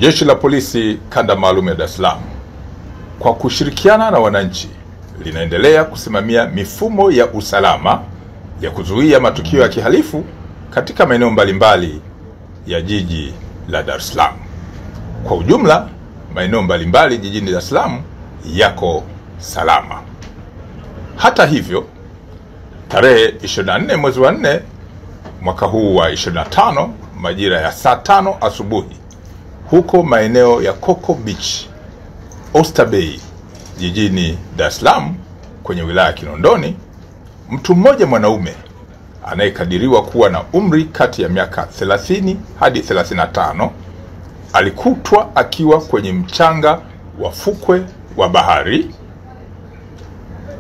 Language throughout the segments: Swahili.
Jeshi la Polisi Kanda Maalum ya Dar es Salaam kwa kushirikiana na wananchi linaendelea kusimamia mifumo ya usalama ya kuzuia matukio ya kihalifu katika maeneo mbalimbali ya jiji la Dar es Salaam. Kwa ujumla, maeneo mbalimbali jijini Dar es Salaam yako salama. Hata hivyo, tarehe 24 mwezi wa 4 mwaka huu wa 25 majira ya saa 5 asubuhi huko maeneo ya Coco Beach, Oyster Bay, jijini Dar es Salaam kwenye wilaya ya Kinondoni, mtu mmoja mwanaume anayekadiriwa kuwa na umri kati ya miaka 30 hadi 35 alikutwa akiwa kwenye mchanga wa fukwe wa bahari,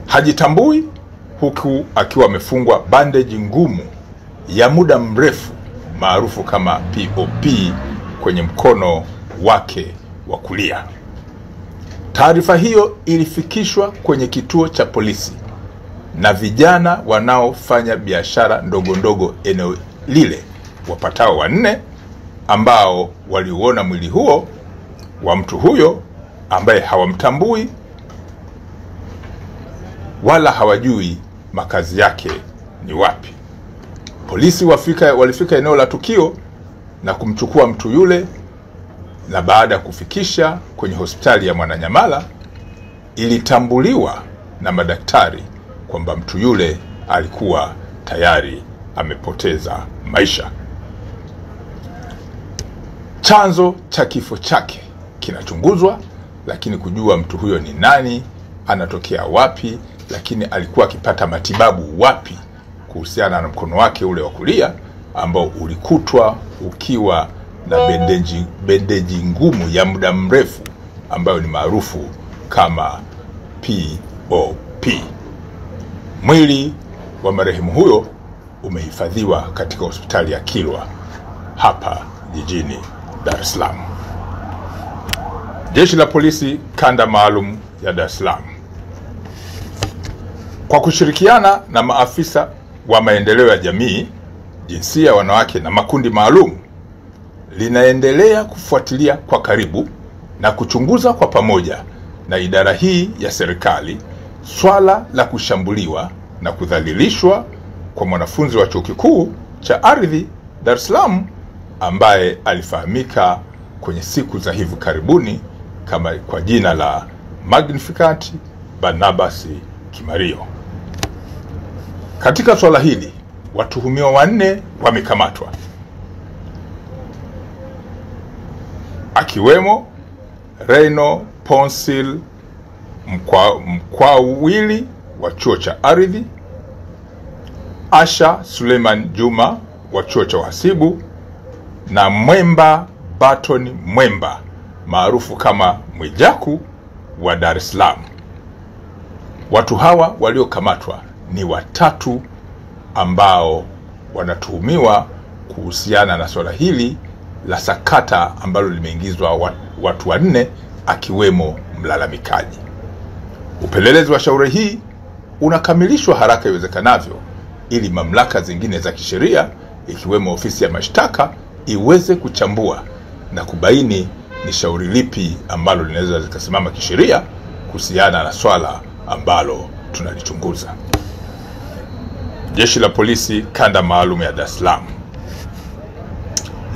hajitambui, huku akiwa amefungwa bandage ngumu ya muda mrefu maarufu kama POP kwenye mkono wake wa kulia. Taarifa hiyo ilifikishwa kwenye kituo cha polisi na vijana wanaofanya biashara ndogo ndogo eneo lile, wapatao 4, ambao waliuona mwili huo wa mtu huyo ambaye hawamtambui wala hawajui makazi yake ni wapi. Polisi walifika eneo la tukio na kumchukua mtu yule, na baada ya kufikisha kwenye hospitali ya Mwananyamala ilitambuliwa na madaktari kwamba mtu yule alikuwa tayari amepoteza maisha. Chanzo cha kifo chake kinachunguzwa, lakini kujua mtu huyo ni nani, anatokea wapi, lakini alikuwa akipata matibabu wapi kuhusiana na mkono wake ule wa kulia ambao ulikutwa ukiwa na bendeji ngumu ya muda mrefu ambayo ni maarufu kama POP. Mwili wa marehemu huyo umehifadhiwa katika hospitali ya Kilwa hapa jijini Dar es Salaam. Jeshi la Polisi Kanda Maalum ya Dar es Salaam kwa kushirikiana na maafisa wa maendeleo ya jamii, jinsia, wanawake na makundi maalum linaendelea kufuatilia kwa karibu na kuchunguza kwa pamoja na idara hii ya serikali swala la kushambuliwa na kudhalilishwa kwa mwanafunzi wa Chuo Kikuu cha Ardhi Dar es Salaam ambaye alifahamika kwenye siku za hivi karibuni kama kwa jina la Magnificat Barnabas Kimario. Katika swala hili, watuhumiwa 4 wamekamatwa, akiwemo Reno Ponsil Mkwawili wa Chuo cha Ardhi, Asha Suleiman Juma wa Chuo cha Uhasibu na Mwemba Baton Mwemba maarufu kama Mwijaku wa Dar es Salaam. Watu hawa waliokamatwa ni 3 ambao wanatuhumiwa kuhusiana na swala hili la sakata ambalo limeingizwa watu 4 akiwemo mlalamikaji. Upelelezi wa shauri hii unakamilishwa haraka iwezekanavyo ili mamlaka zingine za kisheria ikiwemo ofisi ya mashtaka iweze kuchambua na kubaini ni shauri lipi ambalo linaweza likasimama kisheria kuhusiana na swala ambalo tunalichunguza. Jeshi la Polisi Kanda Maalum ya Dar es Salaam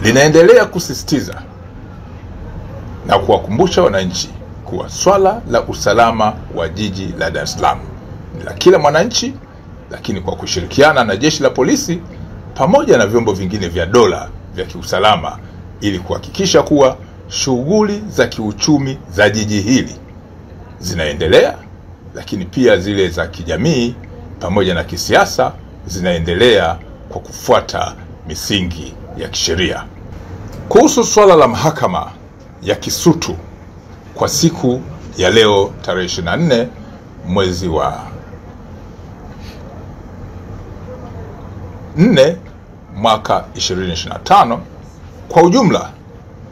linaendelea kusisitiza na kuwakumbusha wananchi kuwa swala la usalama wa jiji la Dar es Salaam ni la kila mwananchi, lakini kwa kushirikiana na jeshi la polisi pamoja na vyombo vingine vya dola vya kiusalama ili kuhakikisha kuwa shughuli za kiuchumi za jiji hili zinaendelea, lakini pia zile za kijamii pamoja na kisiasa zinaendelea kwa kufuata misingi ya kisheria. Kuhusu swala la mahakama ya Kisutu kwa siku ya leo tarehe 24 mwezi wa 4 mwaka 2025, kwa ujumla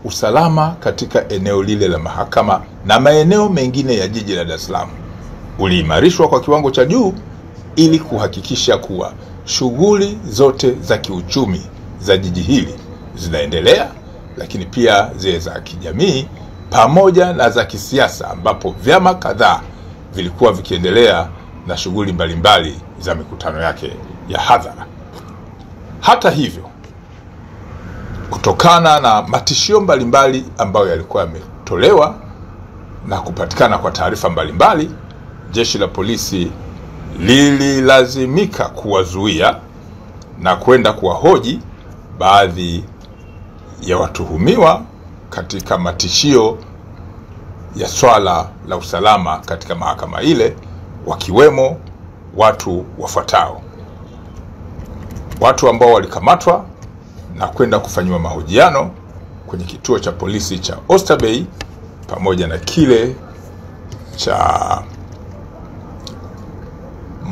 usalama katika eneo lile la mahakama na maeneo mengine ya jiji la Dar es Salaam uliimarishwa kwa kiwango cha juu ili kuhakikisha kuwa shughuli zote za kiuchumi za jiji hili zinaendelea lakini pia zile za kijamii pamoja na za kisiasa, ambapo vyama kadhaa vilikuwa vikiendelea na shughuli mbalimbali za mikutano yake ya hadhara. Hata hivyo, kutokana na matishio mbalimbali ambayo yalikuwa yametolewa na kupatikana kwa taarifa mbalimbali, jeshi la polisi lililazimika kuwazuia na kwenda kuwahoji baadhi ya watuhumiwa katika matishio ya swala la usalama katika mahakama ile, wakiwemo watu wafuatao. Watu ambao walikamatwa na kwenda kufanyiwa mahojiano kwenye kituo cha polisi cha Oysterbay pamoja na kile cha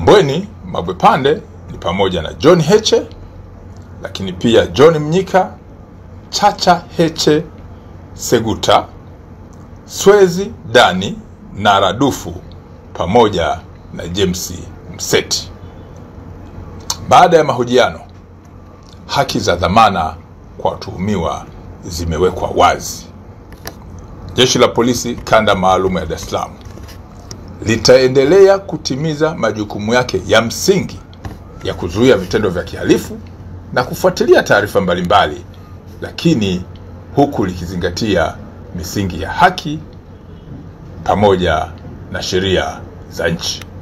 Mbweni Mabwepande ni pamoja na John Heche, lakini pia John Mnyika, Chacha Heche Seguta, Swezi Dani na Radufu pamoja na James Mseti. Baada ya mahojiano, haki za dhamana kwa watuhumiwa zimewekwa wazi. Jeshi la polisi kanda maalum ya Dar es Salaam litaendelea kutimiza majukumu yake ya msingi ya kuzuia vitendo vya kihalifu na kufuatilia taarifa mbalimbali, lakini huku likizingatia misingi ya haki pamoja na sheria za nchi.